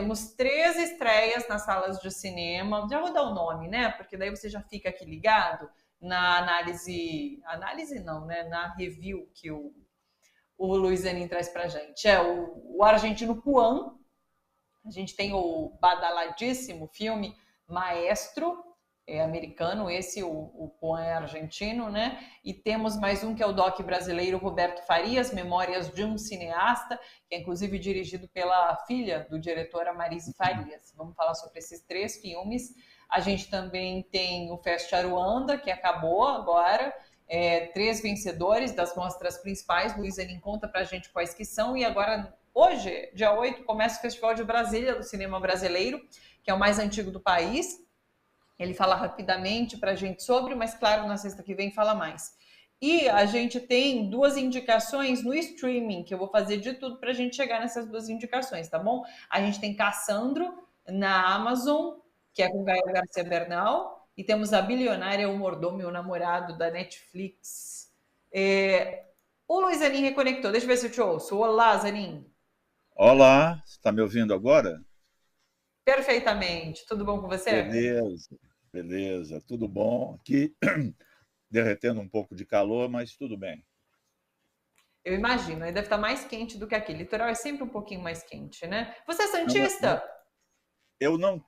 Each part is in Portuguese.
temos 3 estreias nas salas de cinema. Já vou dar o nome, né? Porque daí você já fica aqui ligado na análise não, né? Na review que o Luiz Zanin traz pra gente. É o argentino Juan. A gente tem o badaladíssimo filme Maestro, americano, esse o Juan é argentino, né? E temos mais um que é o doc brasileiro Roberto Farias, Memórias de um Cineasta, que é inclusive dirigido pela filha do diretor Amarise Farias. Vamos falar sobre esses 3 filmes. A gente também tem o Fest Aruanda, que acabou agora, 3 vencedores das mostras principais. Luiz Zanin conta pra gente quais que são, e agora, hoje, dia 8, começa o Festival de Brasília do Cinema Brasileiro, que é o mais antigo do país. Ele fala rapidamente para a gente sobre, mas claro, na sexta que vem fala mais. E a gente tem 2 indicações no streaming, que eu vou fazer de tudo para a gente chegar nessas 2 indicações, tá bom? A gente tem Cassandro na Amazon, que é com Gael Garcia Bernal, e temos A Bilionária, o Mordomo e o Namorado, da Netflix. O Luiz Zanin reconectou, deixa eu ver se eu te ouço. Olá, Zanin. Olá, você está me ouvindo agora? Perfeitamente, tudo bom com você? Beleza, beleza, tudo bom. Aqui derretendo um pouco de calor, mas tudo bem. Eu imagino, aí deve estar mais quente do que aqui. Litoral é sempre um pouquinho mais quente, né? Você é Não, santista? eu não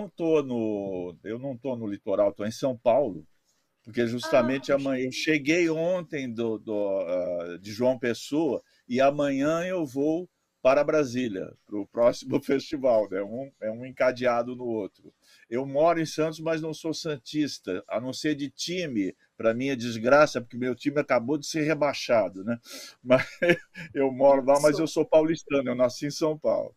tô no litoral, estou em São Paulo, porque Ah, justamente puxa. amanhã eu cheguei ontem de João Pessoa e amanhã eu vou para Brasília, para o próximo festival, né? É um encadeado no outro. Eu moro em Santos, mas não sou santista, a não ser de time, para minha desgraça, porque meu time acabou de ser rebaixado, né? Mas eu moro lá, mas eu Isso. sou paulistano, eu nasci em São Paulo.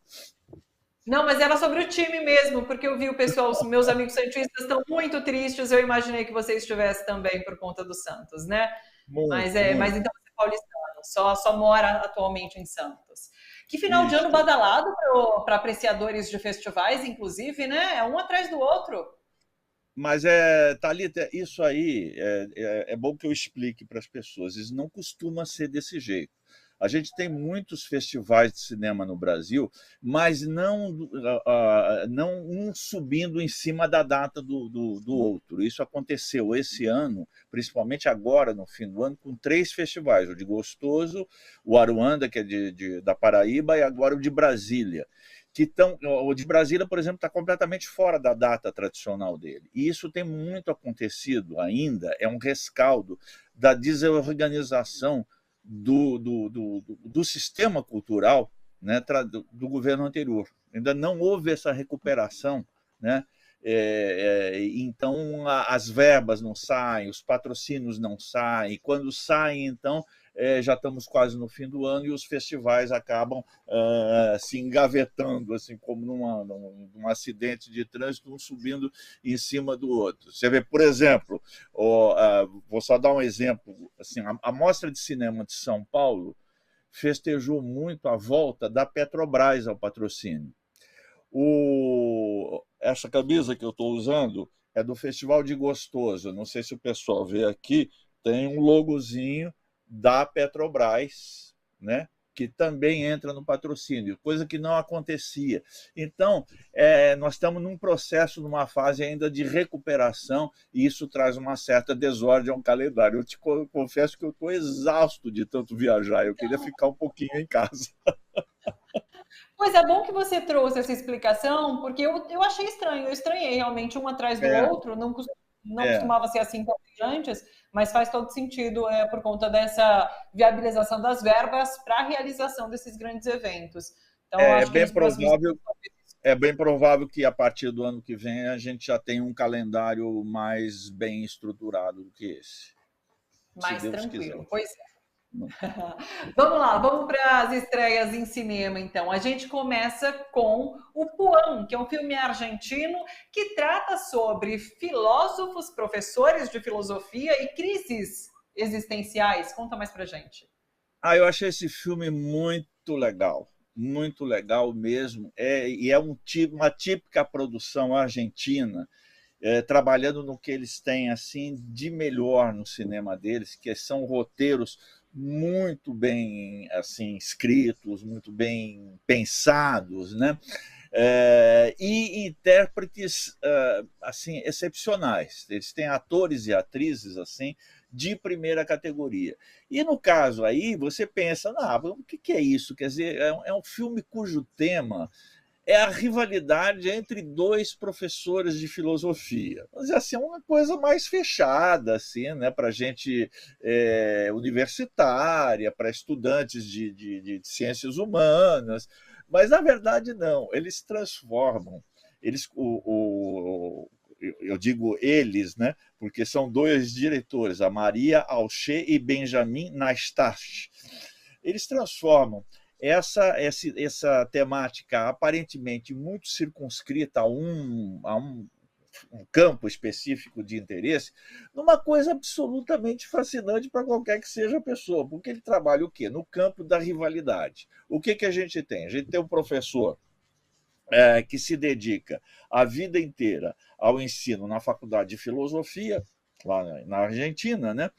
Não, mas era sobre o time mesmo, porque eu vi o pessoal, os meus amigos santistas estão muito tristes. Eu imaginei que você estivesse também por conta do Santos, né? Muito, Mas muito. então você é paulistano, só mora atualmente em Santos. Que final de ano Isso. badalado para apreciadores de festivais, inclusive, né? É um atrás do outro. Mas, Thalita, isso aí é bom que eu explique para as pessoas. Isso não costuma ser desse jeito. A gente tem muitos festivais de cinema no Brasil, mas não um subindo em cima da data do outro. Isso aconteceu esse ano, principalmente agora, no fim do ano, com 3 festivais: o de Gostoso, o Aruanda, que é da Paraíba, e agora o de Brasília. O de Brasília, por exemplo, está completamente fora da data tradicional dele. E isso tem muito acontecido ainda, é um rescaldo da desorganização do sistema cultural, né, do governo anterior. Ainda não houve essa recuperação, né? Então as verbas não saem, os patrocínios não saem, quando saem, então já estamos quase no fim do ano e os festivais acabam se engavetando, assim como num acidente de trânsito, um subindo em cima do outro. Você vê, por exemplo, vou só dar um exemplo, assim, a Mostra de Cinema de São Paulo festejou muito a volta da Petrobras ao patrocínio. Essa camisa que eu estou usando é do Festival de Gostoso. Não sei se o pessoal vê aqui, tem um logozinho da Petrobras, né? Que também entra no patrocínio, coisa que não acontecia. Então, nós estamos num processo, numa fase ainda de recuperação, e isso traz uma certa desordem ao calendário. Eu te confesso que eu estou exausto de tanto viajar, eu queria ficar um pouquinho em casa. Pois é bom que você trouxe essa explicação, porque eu achei estranho, eu estranhei realmente um atrás do É, outro, não é. costumava ser assim tão antes, mas faz todo sentido por conta dessa viabilização das verbas para a realização desses grandes eventos. Então, eu É acho que bem nos próximos provável É bem provável que a partir do ano que vem a gente já tenha um calendário mais bem estruturado do que esse, se mais Deus quiser. tranquilo. Pois vamos lá, vamos para as estreias em cinema, então. A gente começa com O Puan, que é um filme argentino que trata sobre filósofos, professores de filosofia e crises existenciais. Conta mais pra gente. Eu achei esse filme muito legal mesmo. Uma típica produção argentina, trabalhando no que eles têm assim de melhor no cinema deles, que são roteiros muito bem assim escritos, muito bem pensados, né? e intérpretes assim excepcionais. Eles têm atores e atrizes assim de primeira categoria. E no caso aí, você pensa, o que é isso? Quer dizer, é um filme cujo tema é a rivalidade entre dois professores de filosofia. Mas assim, é uma coisa mais fechada, assim, né, para gente universitária, para estudantes de ciências humanas. Mas na verdade não, eles transformam, eu digo eles, né, porque são dois diretores, a Maria Alché e Benjamin Nastache. Eles transformam essa temática aparentemente muito circunscrita a um campo específico de interesse, numa coisa absolutamente fascinante para qualquer que seja a pessoa, porque ele trabalha o quê? No campo da rivalidade. O que a gente tem? A gente tem um professor que se dedica a vida inteira ao ensino na faculdade de filosofia, lá na Argentina, né?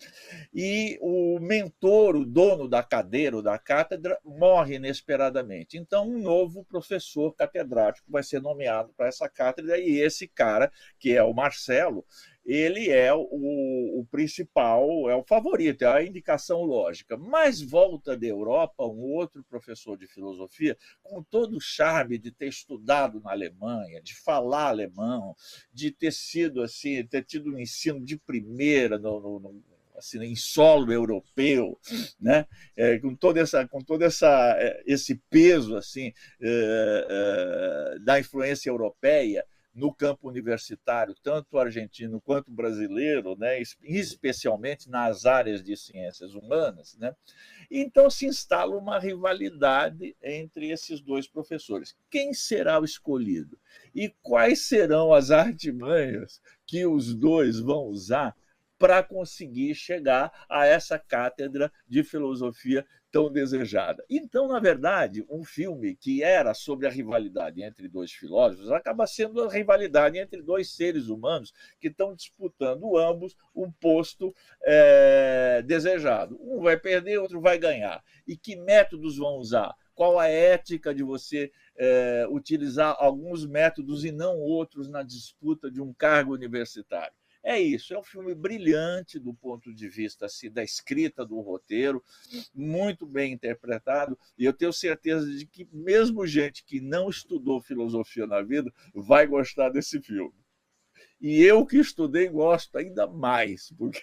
E o mentor, o dono da cadeira ou da cátedra, morre inesperadamente. Então, um novo professor catedrático vai ser nomeado para essa cátedra, e esse cara, que é o Marcelo, ele é o principal, é o favorito, é a indicação lógica. Mas volta da Europa um outro professor de filosofia, com todo o charme de ter estudado na Alemanha, de falar alemão, de ter sido assim, ter tido um ensino de primeira assim, em solo europeu, né? Com todo esse peso assim da influência europeia no campo universitário, tanto argentino quanto brasileiro, né? Especialmente nas áreas de ciências humanas, né? Então se instala uma rivalidade entre esses dois professores. Quem será o escolhido? E quais serão as artimanhas que os dois vão usar para conseguir chegar a essa cátedra de filosofia tão desejada? Então, na verdade, um filme que era sobre a rivalidade entre dois filósofos acaba sendo a rivalidade entre dois seres humanos que estão disputando ambos um posto desejado. Um vai perder, outro vai ganhar. E que métodos vão usar? Qual a ética de você utilizar alguns métodos e não outros na disputa de um cargo universitário? É isso, é um filme brilhante do ponto de vista assim, da escrita do roteiro, muito bem interpretado, e eu tenho certeza de que mesmo gente que não estudou filosofia na vida vai gostar desse filme. E eu que estudei gosto ainda mais, porque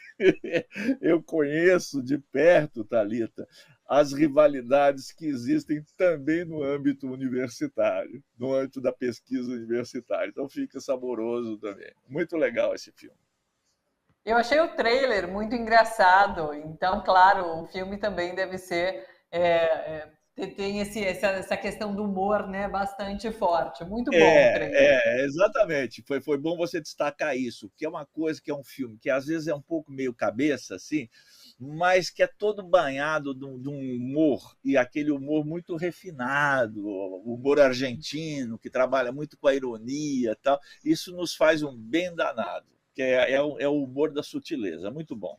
eu conheço de perto, Thalita, as rivalidades que existem também no âmbito universitário, no âmbito da pesquisa universitária. Então fica saboroso também. Muito legal esse filme. Eu achei o trailer muito engraçado, então, claro, o filme também deve ser. Tem essa questão do humor, né, bastante forte. Muito bom o trailer. Exatamente. Foi bom você destacar isso, que é uma coisa, que é um filme que às vezes é um pouco meio cabeça, assim, mas que é todo banhado de um humor, e aquele humor muito refinado, o humor argentino, que trabalha muito com a ironia e tal. Isso nos faz um bem danado, que é o humor da sutileza. Muito bom.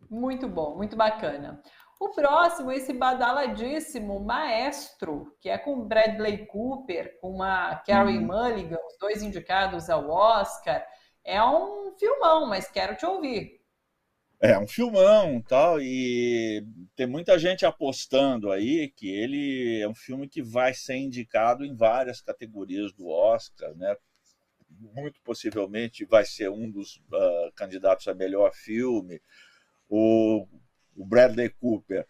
Muito bom, muito bacana. O próximo, esse badaladíssimo Maestro, que é com Bradley Cooper, com a Carey Mulligan, os dois indicados ao Oscar. É um filmão, mas quero te ouvir. É um filmão, tal, e tem muita gente apostando aí que ele é um filme que vai ser indicado em várias categorias do Oscar, né? Muito possivelmente vai ser um dos candidatos a melhor filme. O Bradley Cooper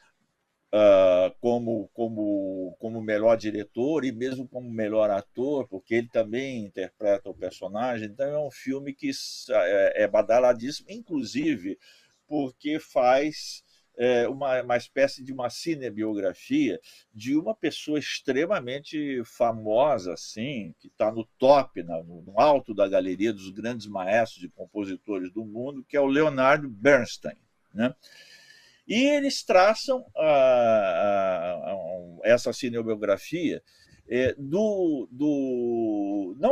como melhor diretor e mesmo como melhor ator, porque ele também interpreta o personagem. Então é um filme que é badaladíssimo, inclusive porque faz uma espécie de uma cinebiografia de uma pessoa extremamente famosa, assim, que está no top, no alto da galeria dos grandes maestros de compositores do mundo, que é o Leonard Bernstein, né? E eles traçam essa cinebiografia não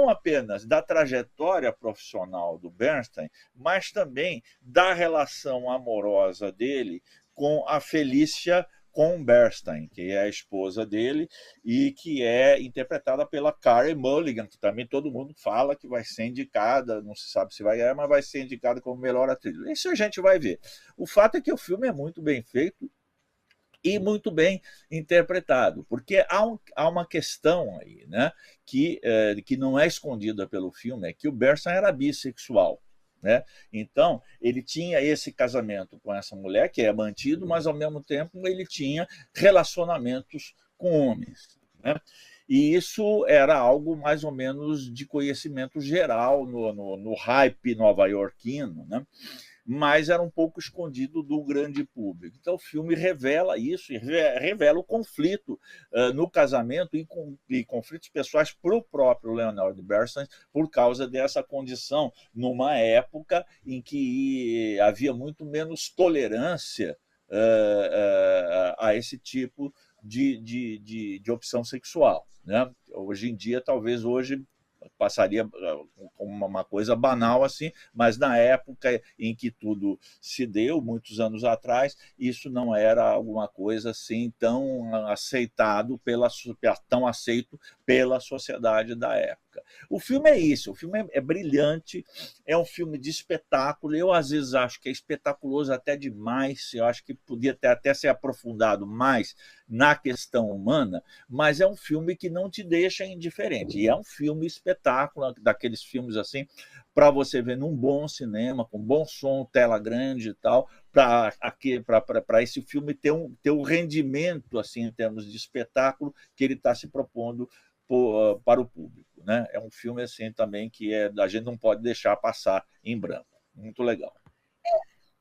apenas da trajetória profissional do Bernstein, mas também da relação amorosa dele com a Felicia com Bernstein, que é a esposa dele e que é interpretada pela Carey Mulligan, que também todo mundo fala que vai ser indicada, não se sabe se vai ganhar, mas vai ser indicada como melhor atriz. Isso a gente vai ver. O fato é que o filme é muito bem feito e muito bem interpretado, porque há uma questão aí, né, que não é escondida pelo filme, é que o Bernstein era bissexual. Né? Então, ele tinha esse casamento com essa mulher, que é mantido, mas ao mesmo tempo ele tinha relacionamentos com homens. Né? E isso era algo mais ou menos de conhecimento geral no hype nova-iorquino, né? Mas era um pouco escondido do grande público. Então, o filme revela isso, e revela o conflito no casamento e conflitos pessoais para o próprio Leonard Bernstein por causa dessa condição, numa época em que havia muito menos tolerância a esse tipo de opção sexual. Né? Hoje em dia, talvez hoje passaria como uma coisa banal assim, mas na época em que tudo se deu, muitos anos atrás, isso não era alguma coisa assim tão aceitado tão aceito pela sociedade da época. O filme é isso, o filme é brilhante, é um filme de espetáculo, eu às vezes acho que é espetaculoso até demais, eu acho que podia até ser aprofundado mais na questão humana, mas é um filme que não te deixa indiferente, e é um filme espetáculo, daqueles filmes assim, para você ver num bom cinema, com bom som, tela grande e tal, para esse filme ter um rendimento assim, em termos de espetáculo que ele está se propondo para o público. Né? É um filme assim também que a gente não pode deixar passar em branco. Muito legal.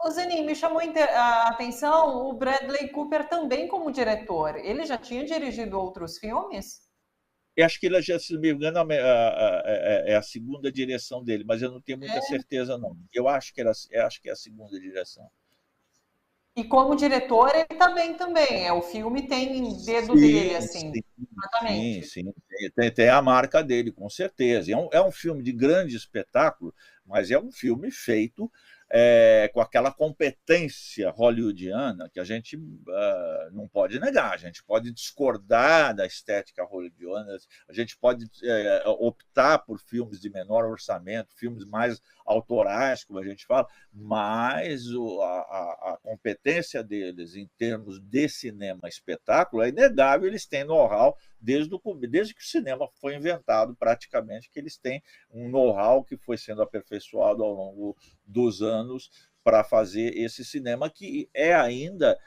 O Zeni, me chamou a atenção o Bradley Cooper também como diretor. Ele já tinha dirigido outros filmes? Eu acho que ele já, se não me engano, é a segunda direção dele, mas eu não tenho muita certeza, não. Eu acho que é a segunda direção. E como diretor, ele está bem também. O filme tem dedo dele, assim. Sim, sim, sim. Tem a marca dele, com certeza. É um filme de grande espetáculo, mas é um filme feito com aquela competência hollywoodiana que a gente não pode negar. A gente pode discordar da estética hollywoodiana, a gente pode optar por filmes de menor orçamento, filmes mais autorais, como a gente fala, mas a competência deles em termos de cinema espetáculo é inegável. Eles têm know-how desde que o cinema foi inventado, praticamente, que eles têm um know-how que foi sendo aperfeiçoado ao longo dos anos para fazer esse cinema que é ainda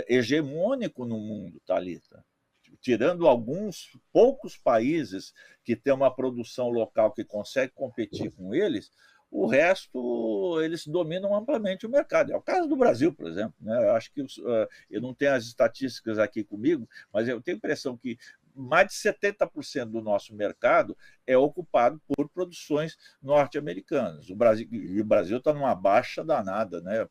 hegemônico no mundo, Thalita. Tirando alguns poucos países que têm uma produção local que consegue competir com eles, o resto eles dominam amplamente o mercado. É o caso do Brasil, por exemplo. Né? Eu acho que eu não tenho as estatísticas aqui comigo, mas eu tenho a impressão que mais de 70% do nosso mercado é ocupado por produções norte-americanas. O Brasil está numa baixa danada, né?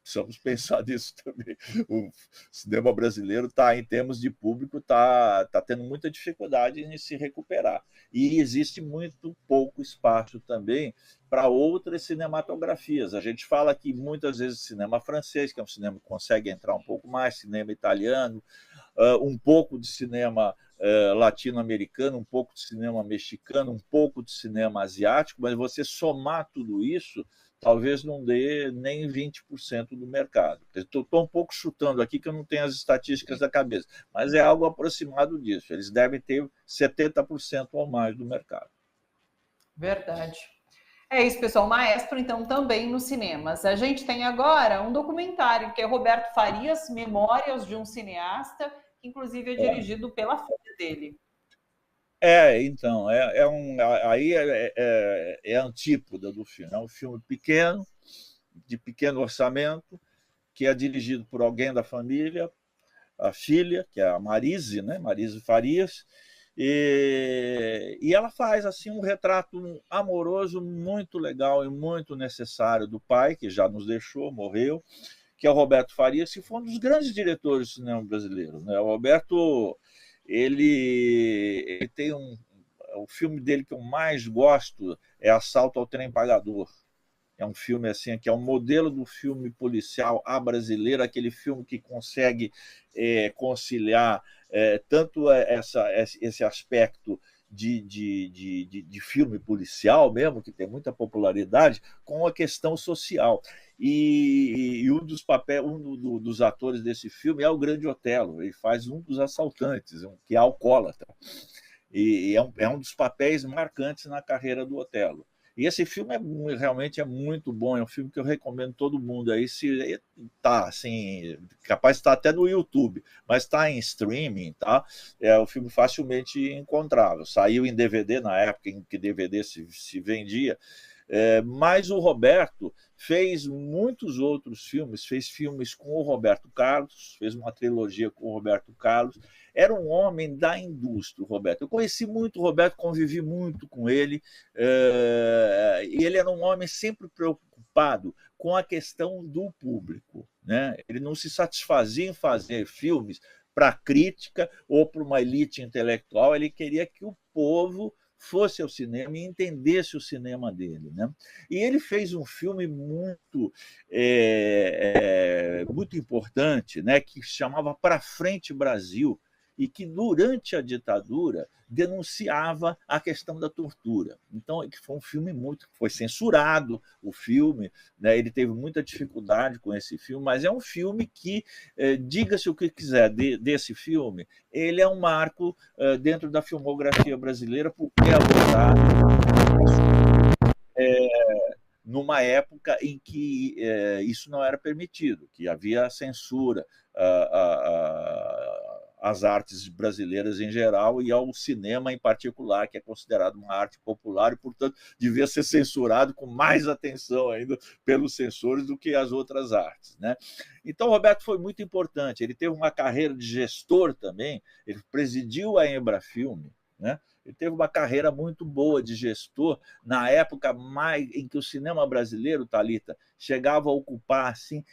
Precisamos pensar nisso também. O cinema brasileiro está, em termos de público, está tendo muita dificuldade em se recuperar. E existe muito pouco espaço também para outras cinematografias. A gente fala que muitas vezes cinema francês, que é um cinema que consegue entrar um pouco mais, cinema italiano, um pouco de cinema latino-americano, um pouco de cinema mexicano, um pouco de cinema asiático, mas você somar tudo isso, talvez não dê nem 20% do mercado. Estou um pouco chutando aqui, que eu não tenho as estatísticas da cabeça, mas é algo aproximado disso. Eles devem ter 70% ou mais do mercado. Verdade. É isso, pessoal. Maestro, então, também nos cinemas. A gente tem agora um documentário que é Roberto Farias, Memórias de um Cineasta, que inclusive é dirigido pela filha dele. Então, aí é a antípoda do filme. É um filme pequeno, de pequeno orçamento, que é dirigido por alguém da família, a filha, que é a Marise, né? Marise Farias, e ela faz assim um retrato amoroso muito legal e muito necessário do pai, que já nos deixou, morreu, que é o Roberto Farias, que foi um dos grandes diretores do cinema brasileiro. Né? O Roberto, ele tem o filme dele que eu mais gosto é Assalto ao Trem Pagador. É um filme assim que é um modelo do filme policial à brasileira, aquele filme que consegue conciliar tanto esse aspecto de filme policial mesmo, que tem muita popularidade, com a questão social. E um dos papéis, dos atores desse filme é o Grande Otelo. Ele faz um dos assaltantes, que é alcoólatra. E é um dos papéis marcantes na carreira do Otelo. E esse filme realmente é muito bom, é um filme que eu recomendo todo mundo aí, se tá assim, capaz de estar até no YouTube, mas está em streaming, tá? É um filme facilmente encontrável. Saiu em DVD na época em que DVD se vendia. Mas o Roberto fez muitos outros filmes, fez filmes com o Roberto Carlos, fez uma trilogia com o Roberto Carlos. Era um homem da indústria, o Roberto. Eu conheci muito o Roberto, convivi muito com ele, e ele era um homem sempre preocupado com a questão do público, né? Ele não se satisfazia em fazer filmes para crítica ou para uma elite intelectual, ele queria que o povo fosse ao cinema e entendesse o cinema dele, né? E ele fez um filme muito importante, né, que se chamava Pra Frente Brasil, e que durante a ditadura denunciava a questão da tortura. Então, foi um filme foi censurado o filme, né? Ele teve muita dificuldade com esse filme, mas é um filme que, diga-se o que quiser desse filme, ele é um marco dentro da filmografia brasileira, porque é abordado numa época em que isso não era permitido, que havia censura às artes brasileiras em geral e ao cinema em particular, que é considerado uma arte popular e, portanto, devia ser censurado com mais atenção ainda pelos censores do que as outras artes, né? Então, o Roberto foi muito importante. Ele teve uma carreira de gestor também, ele presidiu a Embrafilme, né? Ele teve uma carreira muito boa de gestor na época em que o cinema brasileiro, Thalita, chegava a ocupar assim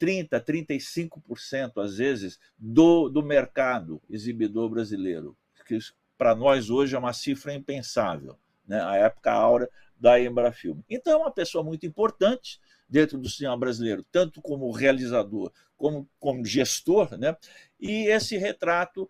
30%, 35% às vezes do mercado exibidor brasileiro, que para nós hoje é uma cifra impensável, né? A época áurea da Embrafilme. Então é uma pessoa muito importante dentro do cinema brasileiro, tanto como realizador como gestor, né? E esse retrato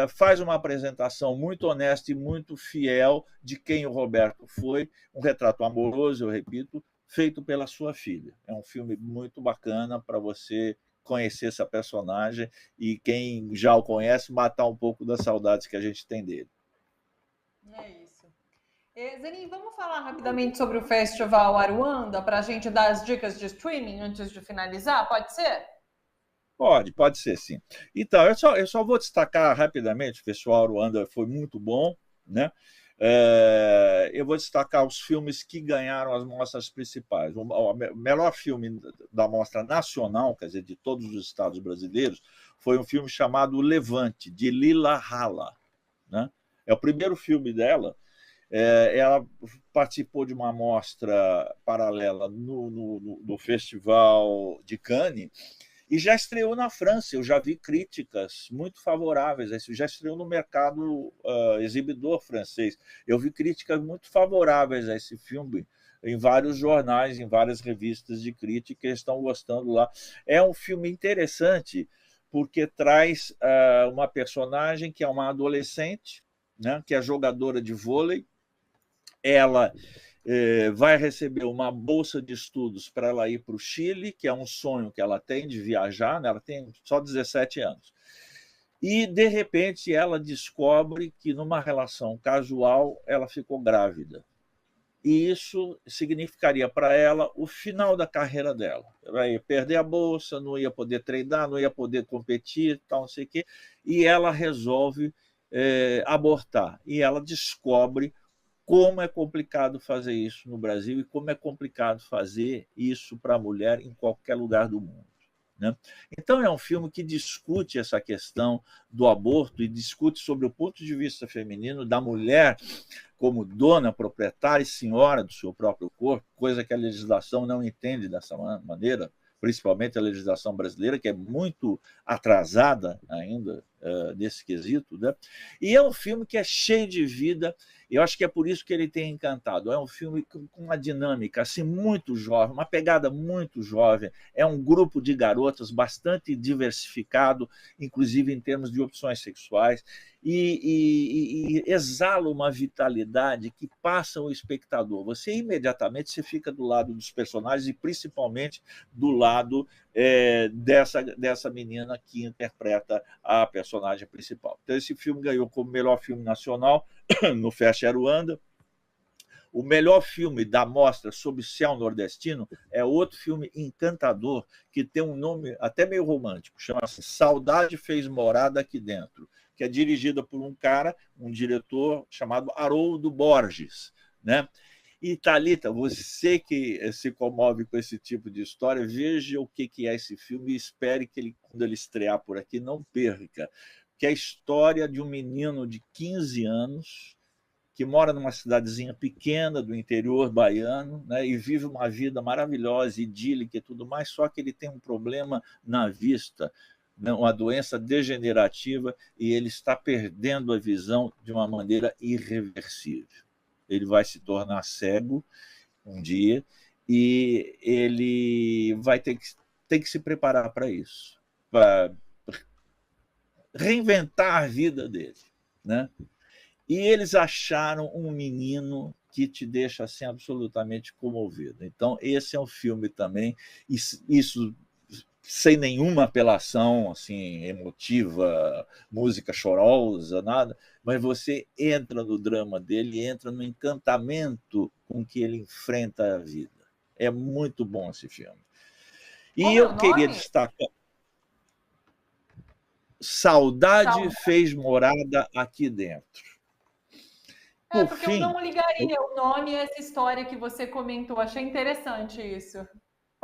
faz uma apresentação muito honesta e muito fiel de quem o Roberto foi, um retrato amoroso, eu repito, feito pela sua filha. É um filme muito bacana para você conhecer essa personagem e quem já o conhece matar um pouco das saudades que a gente tem dele. É isso. Zanin, vamos falar rapidamente sobre o Festival Aruanda para a gente dar as dicas de streaming antes de finalizar? Pode ser? Pode ser, sim. Então, eu só vou destacar rapidamente, o Festival Aruanda foi muito bom, né? Eu vou destacar os filmes que ganharam as mostras principais. O melhor filme da mostra nacional, quer dizer, de todos os estados brasileiros, foi um filme chamado Levante, de Lila Halla, né? É o primeiro filme dela. Ela participou de uma mostra paralela no Festival de Cannes e já estreou na França. Eu já vi críticas muito favoráveis a isso. Já estreou no mercado exibidor francês. Eu vi críticas muito favoráveis a esse filme em vários jornais, em várias revistas de crítica, estão gostando lá. É um filme interessante porque traz uma personagem que é uma adolescente, né, que é jogadora de vôlei. Ela vai receber uma bolsa de estudos para ela ir para o Chile, que é um sonho que ela tem de viajar, né? Ela tem só 17 anos. E, de repente, ela descobre que, numa relação casual, ela ficou grávida. E isso significaria para ela o final da carreira dela. Ela ia perder a bolsa, não ia poder treinar, não ia poder competir, tal, não sei o quê. E ela resolve abortar. E ela descobre como é complicado fazer isso no Brasil e como é complicado fazer isso para a mulher em qualquer lugar do mundo, né? Então é um filme que discute essa questão do aborto e discute sobre o ponto de vista feminino da mulher como dona, proprietária e senhora do seu próprio corpo, coisa que a legislação não entende dessa maneira, principalmente a legislação brasileira, que é muito atrasada ainda nesse quesito, né? E é um filme que é cheio de vida. Eu acho que é por isso que ele tem encantado. É um filme com uma dinâmica assim muito jovem, uma pegada muito jovem. É um grupo de garotas bastante diversificado, inclusive em termos de opções sexuais, e exala uma vitalidade que passa o espectador. Você imediatamente se fica do lado dos personagens e principalmente do lado dessa menina que interpreta a personagem principal. Então, esse filme ganhou como melhor filme nacional no Fest Aruanda. O melhor filme da mostra sobre o céu nordestino é outro filme encantador, que tem um nome até meio romântico, chama-se Saudade Fez Morada Aqui Dentro, que é dirigida por um cara, um diretor chamado Haroldo Borges, né? E, Thalita, você que se comove com esse tipo de história, veja o que é esse filme e espere que ele, quando ele estrear por aqui, não perca. Que é a história de um menino de 15 anos que mora numa cidadezinha pequena do interior baiano, né, e vive uma vida maravilhosa, idílica e tudo mais, só que ele tem um problema na vista, né, uma doença degenerativa, e ele está perdendo a visão de uma maneira irreversível. Ele vai se tornar cego um dia e ele vai ter que se preparar para isso, para reinventar a vida dele, né? E eles acharam um menino que te deixa assim absolutamente comovido. Então, esse é um filme também, isso sem nenhuma apelação assim emotiva, música chorosa, nada, mas você entra no drama dele, entra no encantamento com que ele enfrenta a vida. É muito bom esse filme. E Como é o eu queria nome? destacar Saudade Saudade. Fez Morada Aqui Dentro. É, Por porque eu fim, não ligaria o nome e essa história que você comentou. Achei interessante isso.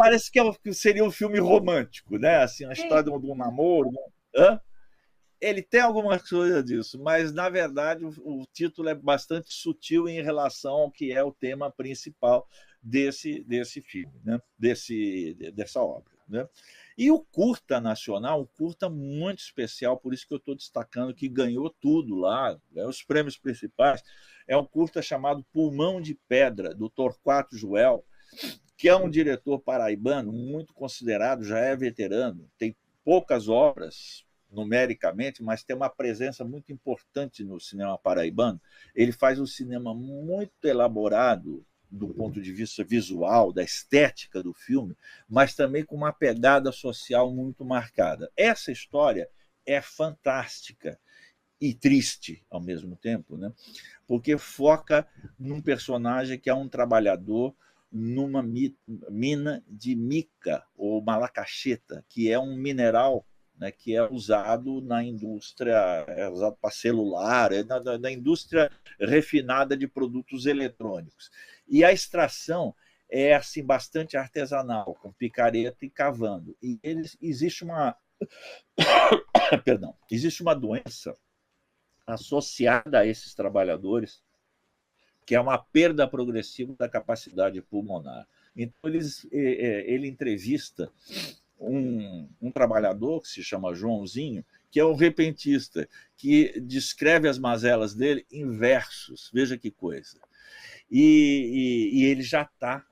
parece que seria um filme romântico, né? Assim, a Sim. história de um namoro. Hã? Ele tem alguma coisa disso, mas na verdade o título é bastante sutil em relação ao que é o tema principal desse filme, né? Dessa obra, né? E o curta nacional, um curta muito especial, por isso que eu estou destacando que ganhou tudo lá, né? Os prêmios principais, é um curta chamado Pulmão de Pedra, do Torquato Joel, que é um diretor paraibano muito considerado, já é veterano, tem poucas obras numericamente, mas tem uma presença muito importante no cinema paraibano. Ele faz um cinema muito elaborado do ponto de vista visual, da estética do filme, mas também com uma pegada social muito marcada. Essa história é fantástica e triste ao mesmo tempo, né? Porque foca num personagem que é um trabalhador numa mina de mica ou malacacheta, que é um mineral, né, que é usado na indústria, é usado para celular, na indústria refinada de produtos eletrônicos. E a extração é assim bastante artesanal, com picareta e cavando. E existe uma perdão, existe uma doença associada a esses trabalhadores, que é uma perda progressiva da capacidade pulmonar. Então, ele entrevista um trabalhador que se chama Joãozinho, que é um repentista, que descreve as mazelas dele em versos. Veja que coisa. E ele já está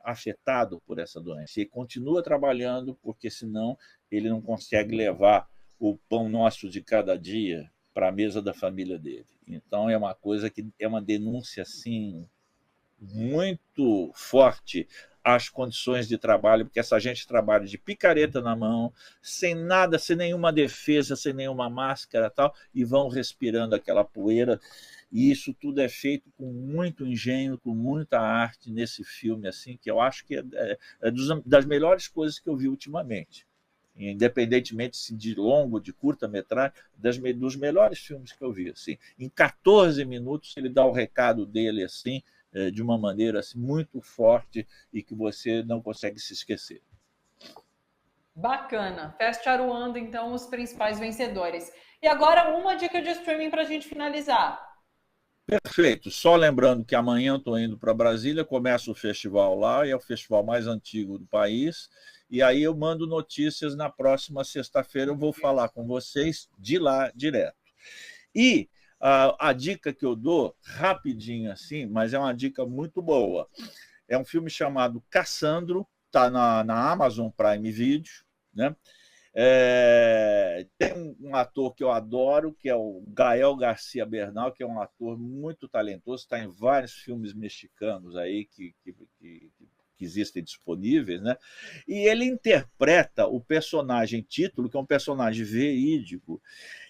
afetado por essa doença. E continua trabalhando, porque senão ele não consegue levar o pão nosso de cada dia para a mesa da família dele. Então é uma coisa que é uma denúncia assim muito forte às condições de trabalho, porque essa gente trabalha de picareta na mão, sem nada, sem nenhuma defesa, sem nenhuma máscara, tal, e vão respirando aquela poeira. E isso tudo é feito com muito engenho, com muita arte nesse filme, assim, que eu acho que é das melhores coisas que eu vi ultimamente. Independentemente de longo, de curta-metragem, dos melhores filmes que eu vi. Assim. Em 14 minutos, ele dá o recado dele assim, de uma maneira assim, muito forte e que você não consegue se esquecer. Bacana. Fest Aruanda, então, os principais vencedores. E agora, uma dica de streaming para a gente finalizar. Perfeito. Só lembrando que amanhã eu estou indo para Brasília, começa o festival lá, é o festival mais antigo do país, e aí eu mando notícias na próxima sexta-feira, eu vou falar com vocês de lá direto. E a dica que eu dou, rapidinho assim, mas é uma dica muito boa, é um filme chamado Cassandro, está na Amazon Prime Video, né? Tem um ator que eu adoro, que é o Gael Garcia Bernal, que é um ator muito talentoso, está em vários filmes mexicanos aí que existem disponíveis, né? E ele interpreta o personagem título, que é um personagem verídico,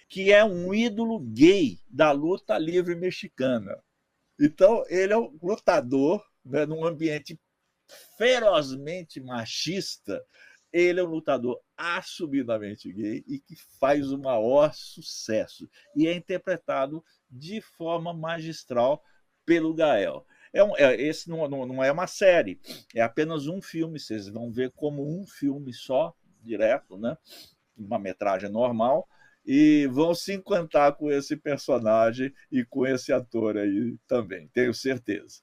que é um ídolo gay da luta livre mexicana. Então, ele é um lutador, né, num ambiente ferozmente machista. Ele é um lutador assumidamente gay e que faz o maior sucesso. E é interpretado de forma magistral pelo Gael. Esse não é uma série, é apenas um filme. Vocês vão ver como um filme só, direto, né? Uma metragem normal, e vão se encantar com esse personagem e com esse ator aí também, tenho certeza.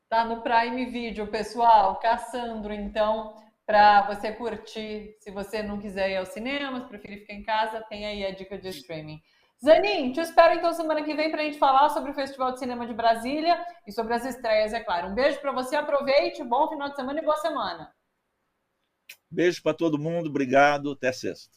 Tá no Prime Video, pessoal. Cassandro, então, para você curtir, se você não quiser ir ao cinema, se preferir ficar em casa, tem aí a dica de streaming. Zanin, te espero então semana que vem para a gente falar sobre o Festival de Cinema de Brasília e sobre as estreias, é claro. Um beijo para você, aproveite, bom final de semana e boa semana. Beijo para todo mundo, obrigado, até sexta.